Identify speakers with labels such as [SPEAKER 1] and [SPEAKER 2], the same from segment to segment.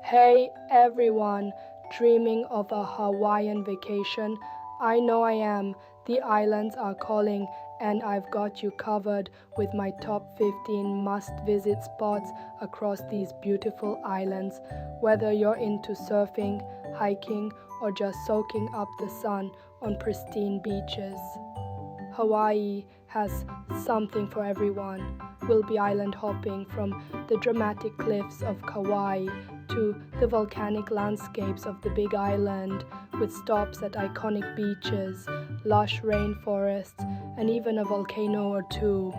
[SPEAKER 1] Hey everyone, dreaming of a Hawaiian vacation? I know I am. The islands are calling, and I've got you covered with my top 15 must-visit spots across these beautiful islands. Whether you're into surfing, hiking, or just soaking up the sun on pristine beaches, Hawaii has something for everyone. We'll be island hopping from the dramatic cliffs of Kauai to the volcanic landscapes of the Big Island, with stops at iconic beaches, lush rainforests, and even a volcano or two.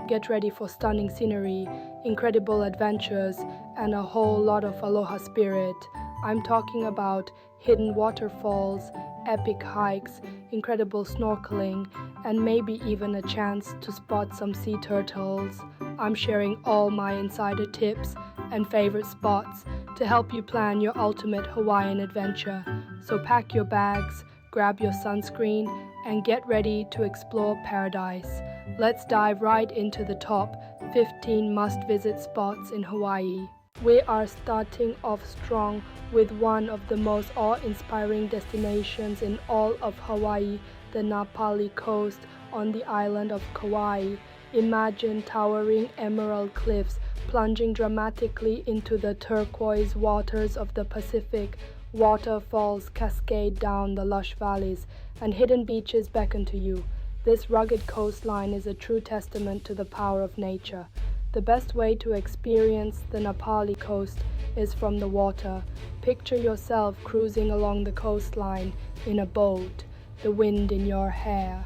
[SPEAKER 1] Get ready for stunning scenery, incredible adventures, and a whole lot of aloha spirit. I'm talking about hidden waterfalls, epic hikes, incredible snorkeling, and maybe even a chance to spot some sea turtles. I'm sharing all my insider tips and favorite spots to help you plan your ultimate Hawaiian adventure. So pack your bags, grab your sunscreen, and get ready to explore paradise. Let's dive right into the top 15 must-visit spots in Hawaii. We are starting off strong with one of the most awe-inspiring destinations in all of Hawaii, the Napali Coast on the island of Kauai. Imagine towering emerald cliffs plunging dramatically into the turquoise waters of the Pacific. Waterfalls cascade down the lush valleys, and hidden beaches beckon to you. This rugged coastline is a true testament to the power of nature. The best way to experience the Napali coast is from the water. Picture yourself cruising along the coastline in a boat, the wind in your hair.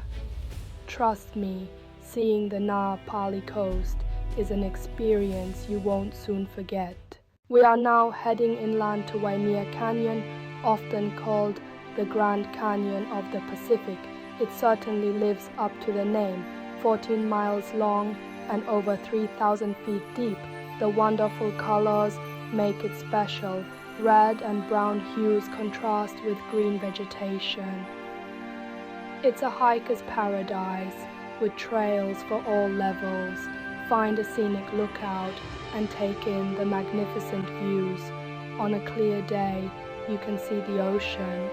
[SPEAKER 1] Trust me, seeing the Napali coast is an experience you won't soon forget. We are now heading inland to Waimea Canyon, often called the Grand Canyon of the Pacific. It certainly lives up to the name. 14 miles long and over 3,000 feet deep, the wonderful colors make it special. Red and brown hues contrast with green vegetation. It's a hiker's paradise with trails for all levels. Find a scenic lookout and take in the magnificent views. On a clear day, you can see the ocean.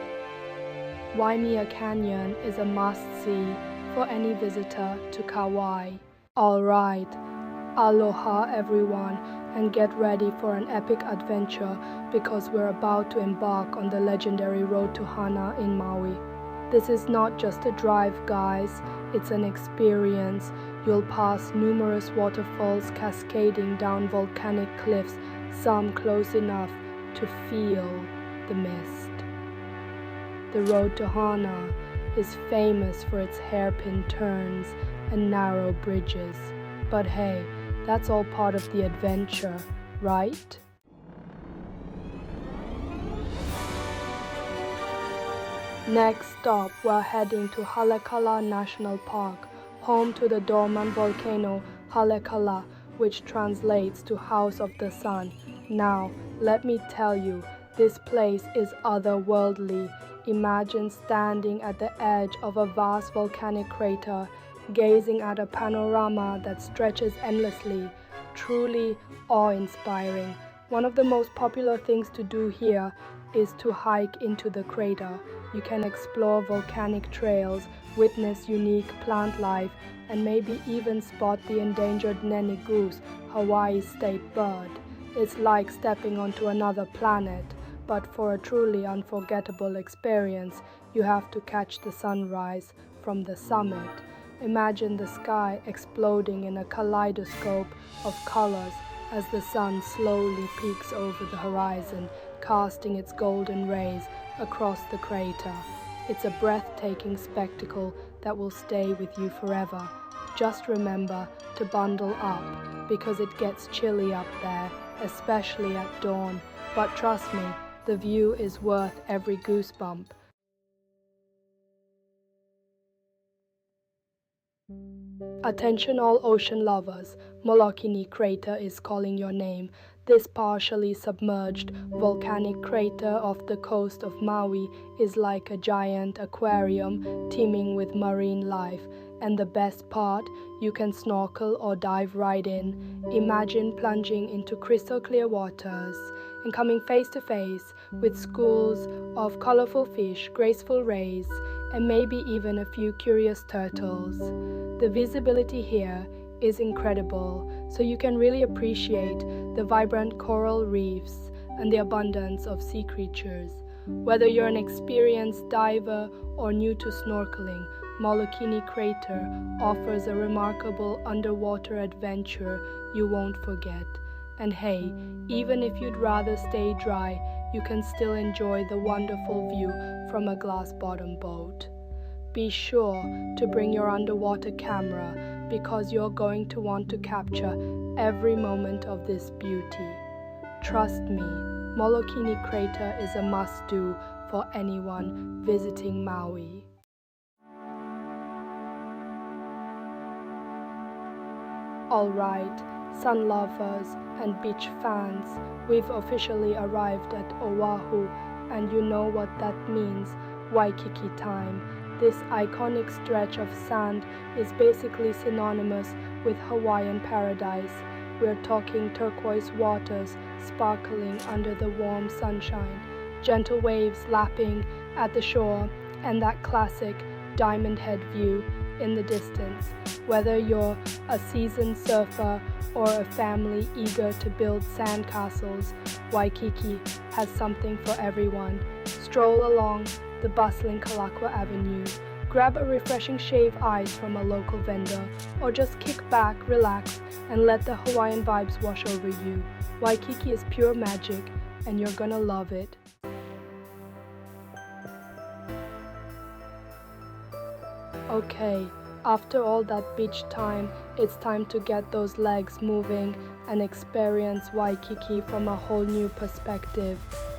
[SPEAKER 1] Waimea Canyon is a must-see for any visitor to Kauai. Alright, aloha everyone, and get ready for an epic adventure because we're about to embark on the legendary road to Hana in Maui. This is not just a drive, guys, it's an experience. You'll pass numerous waterfalls cascading down volcanic cliffs, some close enough to feel the mist. The road to Hana is famous for its hairpin turns and narrow bridges. But hey, that's all part of the adventure, right? Next stop, we're heading to Halekala National Park, home to the dormant volcano Halekala, which translates to House of the Sun. Now, let me tell you, this place is otherworldly. Imagine standing at the edge of a vast volcanic crater, gazing at a panorama that stretches endlessly. Truly awe-inspiring. One of the most popular things to do here is to hike into the crater. You can explore volcanic trails, witness unique plant life, and maybe even spot the endangered nene goose, Hawaii's state bird. It's like stepping onto another planet, but for a truly unforgettable experience, you have to catch the sunrise from the summit. Imagine the sky exploding in a kaleidoscope of colors as the sun slowly peeks over the horizon, casting its golden rays across the crater. It's a breathtaking spectacle that will stay with you forever. Just remember to bundle up because it gets chilly up there, especially at dawn. But trust me, the view is worth every goosebump. Attention all ocean lovers, Molokini Crater is calling your name. This partially submerged volcanic crater off the coast of Maui is like a giant aquarium teeming with marine life. And the best part, you can snorkel or dive right in. Imagine plunging into crystal clear waters and coming face to face with schools of colorful fish, graceful rays, and maybe even a few curious turtles. The visibility here is incredible, so you can really appreciate the vibrant coral reefs and the abundance of sea creatures. Whether you're an experienced diver or new to snorkeling, Molokini Crater offers a remarkable underwater adventure you won't forget. And hey, even if you'd rather stay dry, you can still enjoy the wonderful view from a glass-bottom boat. Be sure to bring your underwater camera because you're going to want to capture every moment of this beauty. Trust me, Molokini Crater is a must-do for anyone visiting Maui. Alright, sun lovers and beach fans, we've officially arrived at Oahu, and you know what that means, Waikiki time. This iconic stretch of sand is basically synonymous with Hawaiian paradise. We're talking turquoise waters sparkling under the warm sunshine, gentle waves lapping at the shore, and that classic Diamond Head view in the distance. Whether you're a seasoned surfer or a family eager to build sandcastles, Waikiki has something for everyone. Stroll along the bustling Kalakua Avenue, grab a refreshing shaved ice from a local vendor, or just kick back, relax, and let the Hawaiian vibes wash over you. Waikiki is pure magic, and you're gonna love it. Okay, after all that beach time, it's time to get those legs moving and experience Waikiki from a whole new perspective.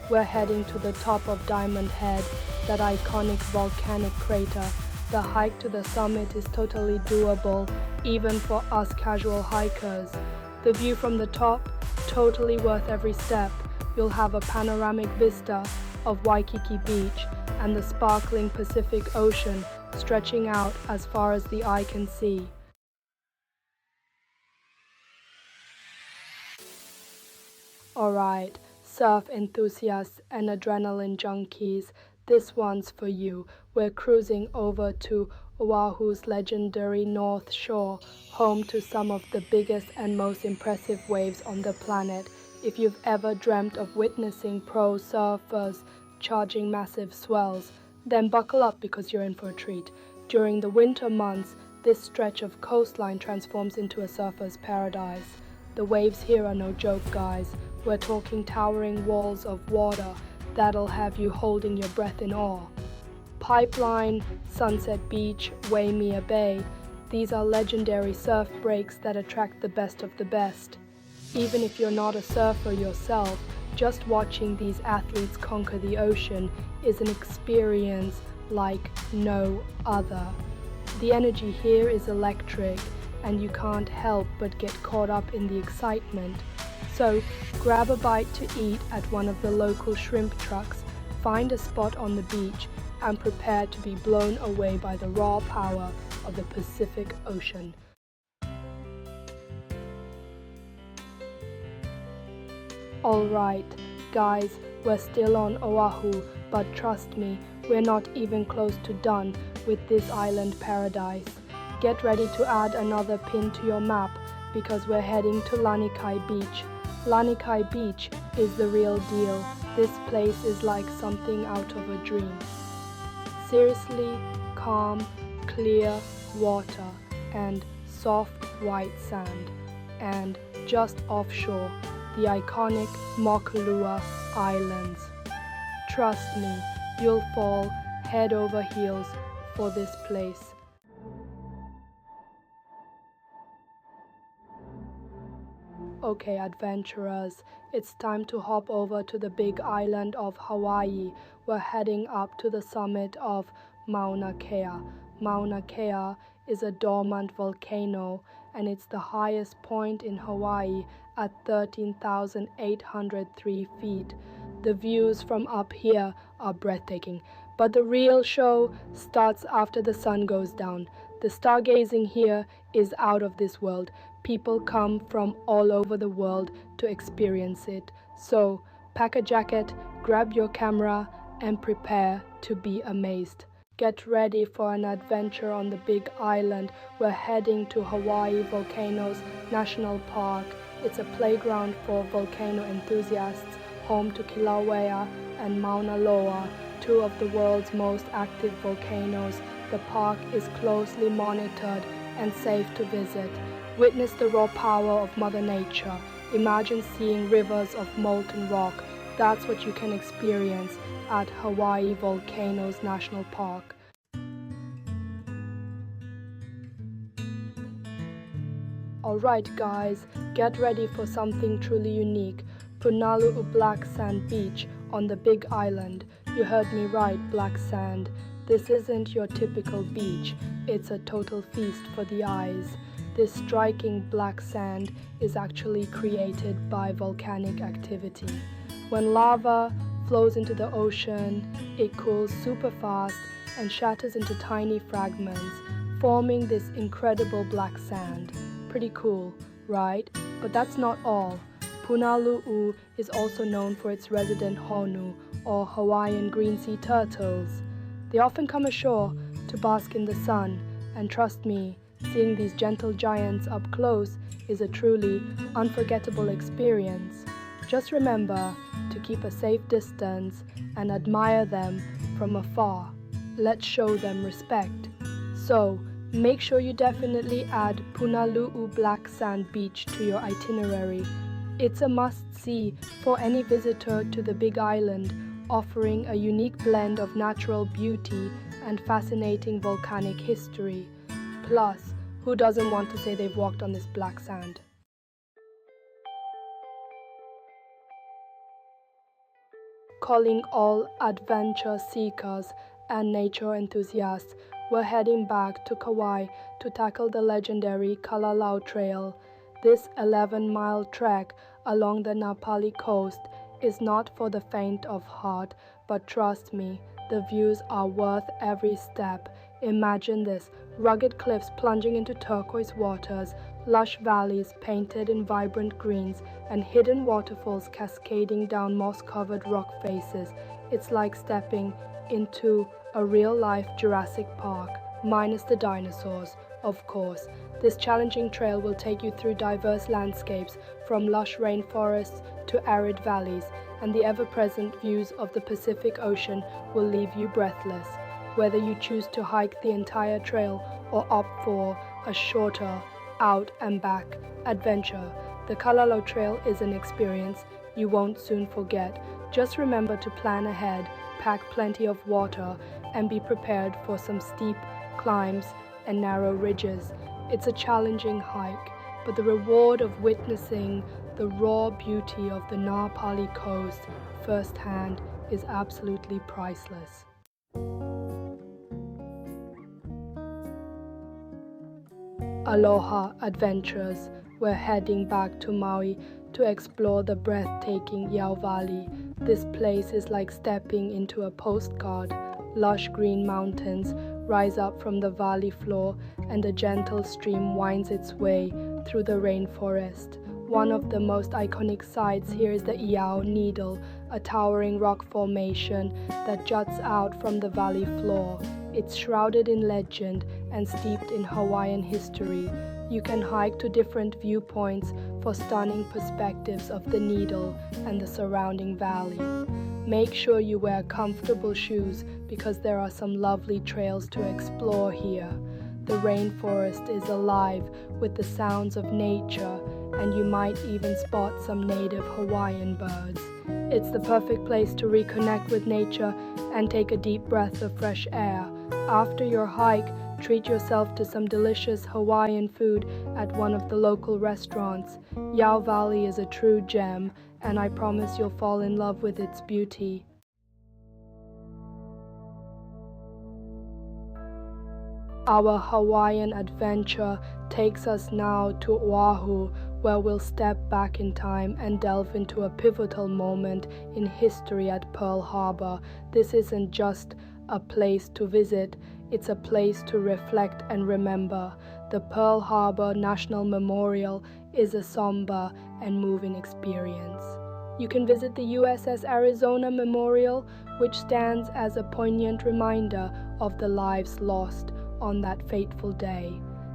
[SPEAKER 1] We're heading to the top of Diamond Head, that iconic volcanic crater. The hike to the summit is totally doable, even for us casual hikers. The view from the top, totally worth every step. You'll have a panoramic vista of Waikiki Beach and the sparkling Pacific Ocean stretching out as far as the eye can see. Alright, surf enthusiasts and adrenaline junkies, this one's for you. We're cruising over to Oahu's legendary North Shore, home to some of the biggest and most impressive waves on the planet. If you've ever dreamt of witnessing pro surfers charging massive swells, then buckle up because you're in for a treat. During the winter months, this stretch of coastline transforms into a surfer's paradise. The waves here are no joke, guys. We're talking towering walls of water that'll have you holding your breath in awe. Pipeline, Sunset Beach, Waimea Bay, these are legendary surf breaks that attract the best of the best. Even if you're not a surfer yourself, just watching these athletes conquer the ocean is an experience like no other. The energy here is electric, and you can't help but get caught up in the excitement. So grab a bite to eat at one of the local shrimp trucks, find a spot on the beach, and prepare to be blown away by the raw power of the Pacific Ocean. Alright, guys, we're still on Oahu, but trust me, we're not even close to done with this island paradise. Get ready to add another pin to your map because we're heading to Lanikai Beach. Lanikai Beach is the real deal. This place is like something out of a dream. Seriously, calm, clear water and soft white sand. And just offshore, the iconic Mokulua Islands. Trust me, you'll fall head over heels for this place. Okay, adventurers, it's time to hop over to the big island of Hawaii. We're heading up to the summit of Mauna Kea. Mauna Kea is a dormant volcano, and it's the highest point in Hawaii at 13,803 feet. The views from up here are breathtaking, but the real show starts after the sun goes down. The stargazing here is out of this world. People come from all over the world to experience it. So, pack a jacket, grab your camera, and prepare to be amazed. Get ready for an adventure on the Big Island. We're heading to Hawaii Volcanoes National Park. It's a playground for volcano enthusiasts, home to Kilauea and Mauna Loa, two of the world's most active volcanoes. The park is closely monitored and safe to visit. Witness the raw power of Mother Nature. Imagine seeing rivers of molten rock. That's what you can experience at Hawaii Volcanoes National Park. Alright guys, get ready for something truly unique. Punalu'u Black Sand Beach on the Big Island. You heard me right, black sand. This isn't your typical beach, it's a total feast for the eyes. This striking black sand is actually created by volcanic activity. When lava flows into the ocean, it cools super fast and shatters into tiny fragments, forming this incredible black sand. Pretty cool, right? But that's not all. Punalu'u is also known for its resident honu, or Hawaiian green sea turtles. They often come ashore to bask in the sun, and trust me, seeing these gentle giants up close is a truly unforgettable experience. Just remember to keep a safe distance and admire them from afar. Let's show them respect. So, make sure you definitely add Punalu'u Black Sand Beach to your itinerary. It's a must-see for any visitor to the Big Island, offering a unique blend of natural beauty and fascinating volcanic history. Plus, who doesn't want to say they've walked on this black sand? Calling all adventure seekers and nature enthusiasts, we're heading back to Kauai to tackle the legendary Kalalau Trail. This 11-mile trek along the Napali coast is not for the faint of heart, but trust me, the views are worth every step. Imagine this: rugged cliffs plunging into turquoise waters, lush valleys painted in vibrant greens, and hidden waterfalls cascading down moss-covered rock faces. It's like stepping into a real-life Jurassic Park, minus the dinosaurs, of course. This challenging trail will take you through diverse landscapes, from lush rainforests to arid valleys, and the ever-present views of the Pacific Ocean will leave you breathless. Whether you choose to hike the entire trail or opt for a shorter out-and-back adventure, the Kalalau Trail is an experience you won't soon forget. Just remember to plan ahead, pack plenty of water, and be prepared for some steep climbs and narrow ridges. It's a challenging hike, but the reward of witnessing the raw beauty of the Napali coast firsthand is absolutely priceless. Aloha adventurers, we're heading back to Maui to explore the breathtaking Iao Valley. This place is like stepping into a postcard. Lush green mountains rise up from the valley floor, and a gentle stream winds its way through the rainforest. One of the most iconic sights here is the Iao Needle, a towering rock formation that juts out from the valley floor. It's shrouded in legend and steeped in Hawaiian history. You can hike to different viewpoints for stunning perspectives of the needle and the surrounding valley. Make sure you wear comfortable shoes because there are some lovely trails to explore here. The rainforest is alive with the sounds of nature, and you might even spot some native Hawaiian birds. It's the perfect place to reconnect with nature and take a deep breath of fresh air. After your hike, treat yourself to some delicious Hawaiian food at one of the local restaurants. Iao Valley is a true gem, and I promise you'll fall in love with its beauty. Our Hawaiian adventure takes us now to Oahu, where we'll step back in time and delve into a pivotal moment in history at Pearl Harbor. This isn't just a place to visit, It's a place to reflect and remember. The Pearl Harbor National Memorial is a somber and moving experience. You can visit the USS Arizona Memorial, which stands as a poignant reminder of the lives lost on that fateful day.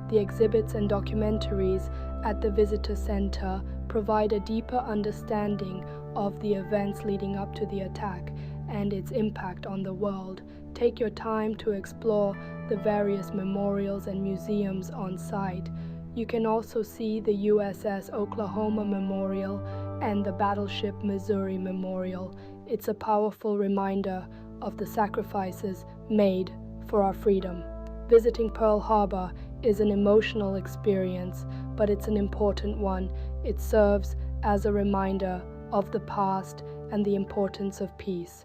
[SPEAKER 1] The exhibits and documentaries at the Visitor Center provide a deeper understanding of the events leading up to the attack and its impact on the world. Take your time to explore the various memorials and museums on site. You can also see the USS Oklahoma Memorial and the Battleship Missouri Memorial. It's a powerful reminder of the sacrifices made for our freedom. Visiting Pearl Harbor is an emotional experience, but it's an important one. It serves as a reminder of the past and the importance of peace.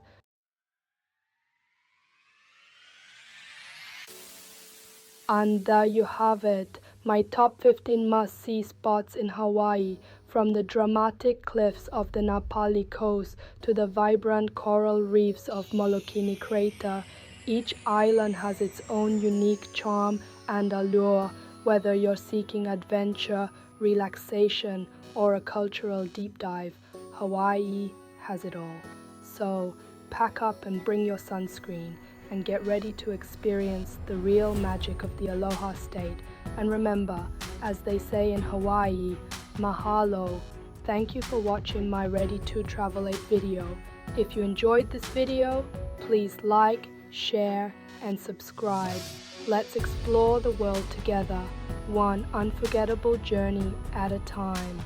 [SPEAKER 1] And there you have it, my top 15 must-see spots in Hawaii, from the dramatic cliffs of the Napali Coast to the vibrant coral reefs of Molokini Crater. Each island has its own unique charm and allure, whether you're seeking adventure, relaxation, or a cultural deep dive. Hawaii has it all. So pack up and bring your sunscreen and get ready to experience the real magic of the Aloha State. And remember, as they say in Hawaii, mahalo. Thank you for watching my Ready to Travel 8 video. If you enjoyed this video, please like, share, and subscribe. Let's explore the world together, one unforgettable journey at a time.